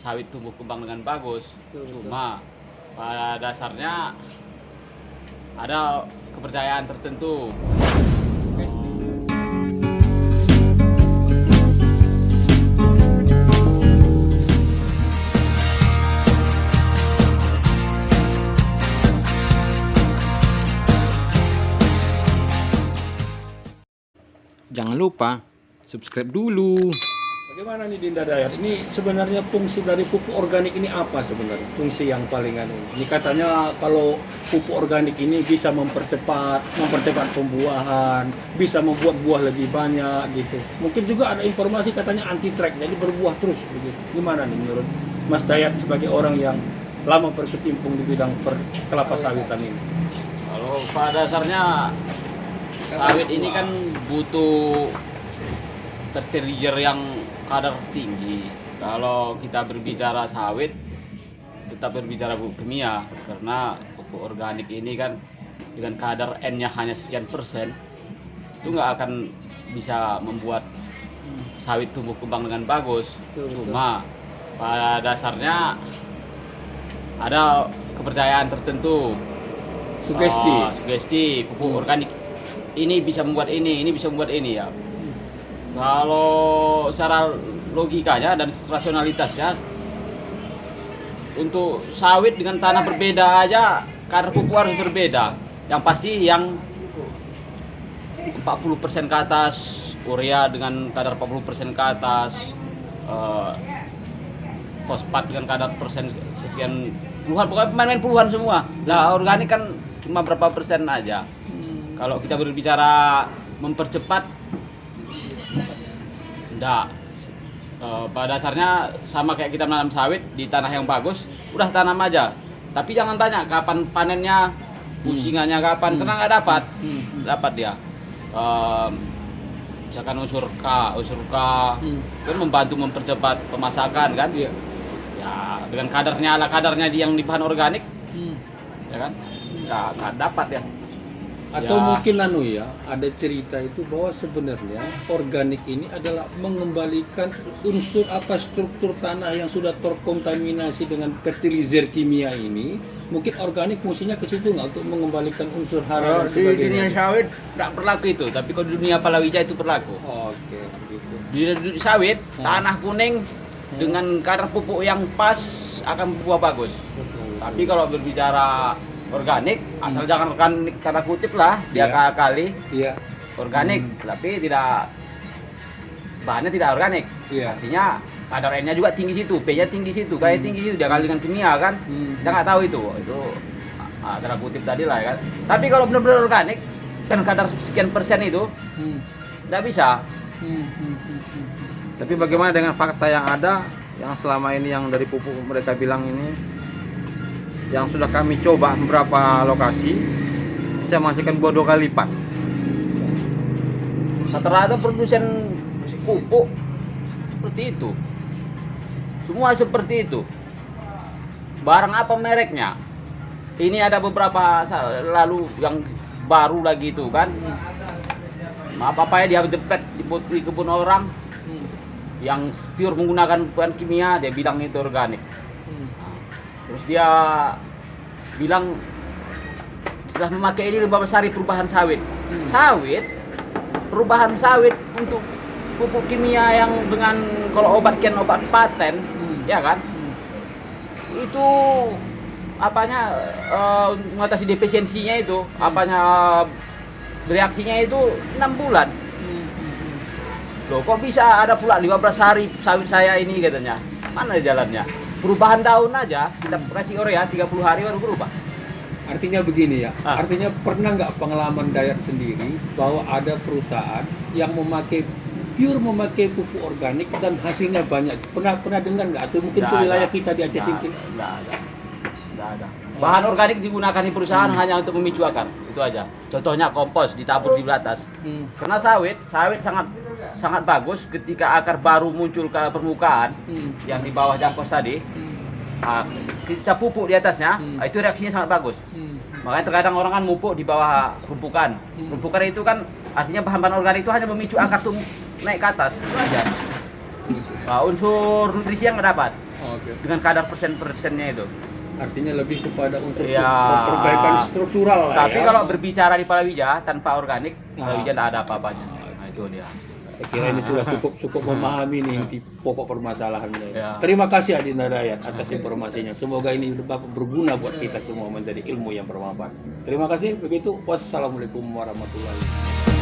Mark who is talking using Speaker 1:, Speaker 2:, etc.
Speaker 1: sawit tumbuh kembang dengan bagus.
Speaker 2: Betul.
Speaker 1: Cuma pada dasarnya ada kepercayaan tertentu.
Speaker 3: Jangan lupa subscribe dulu.
Speaker 2: Bagaimana nih Dinda Dayat? Ini sebenarnya fungsi dari pupuk organik ini apa sebenarnya? Fungsi yang paling ini katanya kalau pupuk organik ini bisa mempercepat pembuahan, bisa membuat buah lebih banyak gitu. Mungkin juga ada informasi katanya anti trek, jadi berbuah terus begitu. Gimana nih menurut Mas Dayat sebagai orang yang lama berkecimpung di bidang kelapa sawitan ini?
Speaker 1: Kalau pada dasarnya sawit ini kan butuh fertilizer yang kadar tinggi. Kalau kita berbicara sawit, tetap berbicara pupuk kimia, karena pupuk organik ini kan dengan kadar N-nya hanya sekian persen, itu nggak akan bisa membuat sawit tumbuh kembang dengan bagus. Cuma pada dasarnya ada kepercayaan tertentu. Sugesti pupuk organik ini bisa membuat ini bisa membuat ini ya. Kalau secara logikanya dan rasionalitasnya, untuk sawit dengan tanah berbeda aja kadar pupuk harus berbeda. Yang pasti yang 40% ke atas urea dengan kadar 40% ke atas, fosfat dengan kadar persen sekian puluhan, pokoknya main puluhan semua. Lah organik kan cuma berapa persen aja. Kalau kita berbicara mempercepat, enggak. Pada dasarnya sama kayak kita menanam sawit di tanah yang bagus, udah tanam aja. Tapi jangan tanya kapan panennya, pusingannya kapan, karena nggak dapat dia. Misalkan unsur K kan membantu mempercepat pemasakan kan?
Speaker 2: Iya.
Speaker 1: Ya dengan kadarnya yang di bahan organik, ya kan? Nggak dapat ya.
Speaker 2: Atau
Speaker 1: Ya.
Speaker 2: mungkin ada cerita itu bahwa sebenarnya organik ini adalah mengembalikan unsur struktur tanah yang sudah terkontaminasi dengan fertilizer kimia ini. Mungkin organik fungsinya ke situ nggak, untuk mengembalikan unsur hara dan
Speaker 1: Di dunia
Speaker 2: sebagainya.
Speaker 1: sawit tidak berlaku itu, tapi kalau di dunia palawija itu berlaku.
Speaker 2: Oke, gitu.
Speaker 1: Di sawit tanah kuning dengan kadar pupuk yang pas akan berbuah bagus. Tapi kalau berbicara organik, asal jangan organik tanda kutip lah, dia kali
Speaker 2: Iya.
Speaker 1: organik, tapi tidak bahannya tidak organik.
Speaker 2: Iya.
Speaker 1: Artinya kadar N-nya juga tinggi situ, P-nya tinggi situ, kayak tinggi situ, dia kali dengan kimia kan. Kita nggak tahu itu tanda kutip tadi lah ya kan. Tapi kalau benar-benar organik dan kadar sekian persen itu nggak bisa.
Speaker 3: Tapi bagaimana dengan fakta yang ada, yang selama ini yang dari pupuk mereka bilang ini, yang sudah kami coba beberapa lokasi, bisa menghasilkan buah 2 kali lipat.
Speaker 1: Rata-rata produsen pupuk seperti itu, semua seperti itu. Barang apa mereknya? Ini ada beberapa lalu yang baru lagi itu kan, apa ya, dia jepret di kebun orang yang pure menggunakan bahan kimia, dia bilang itu organik. Terus dia bilang setelah memakai ini 15 hari perubahan sawit. Perubahan sawit untuk pupuk kimia yang dengan kalau obat paten, ya kan? Itu apanya mengatasi defisiensinya itu, reaksinya itu 6 bulan. Loh, kok bisa ada pula 15 hari sawit saya ini katanya. Mana jalannya? Perubahan daun aja, kita kasih urea 30 hari baru berubah.
Speaker 2: Artinya begini ya, artinya pernah nggak pengalaman Dayat sendiri bahwa ada perusahaan yang memakai pupuk organik dan hasilnya banyak? Pernah dengar nggak? Atau mungkin ke wilayah kita di Aceh Singkil?
Speaker 1: Nggak ada. Bahan organik digunakan di perusahaan hanya untuk memicu akar, itu aja. Contohnya kompos ditabur di atas. Karena sawit sangat bagus ketika akar baru muncul ke permukaan, yang di bawah jangkos tadi. Kita pupuk di atasnya, itu reaksinya sangat bagus. Makanya terkadang orang kan mupuk di bawah rumpukan. Rumpukan itu kan artinya bahan-bahan organik itu hanya memicu akar tuh naik ke atas, itu aja. Nah, unsur nutrisi yang nggak dapat
Speaker 2: Oke.
Speaker 1: dengan kadar persennya itu.
Speaker 2: Artinya lebih kepada unsur
Speaker 1: Ya.
Speaker 2: perbaikan struktural lah
Speaker 1: Tapi
Speaker 2: ya.
Speaker 1: kalau berbicara di palawija tanpa organik,
Speaker 2: Nah.
Speaker 1: palawija tidak ada apa-apanya. Nah, itu dia.
Speaker 2: Saya kira ini sudah cukup memahami nih inti pokok permasalahannya.
Speaker 1: Ya.
Speaker 2: Terima kasih Adinda Dayat atas informasinya. Semoga ini Bapak berguna buat kita semua menjadi ilmu yang bermanfaat. Terima kasih. Begitu. Wassalamualaikum warahmatullahi wabarakatuh.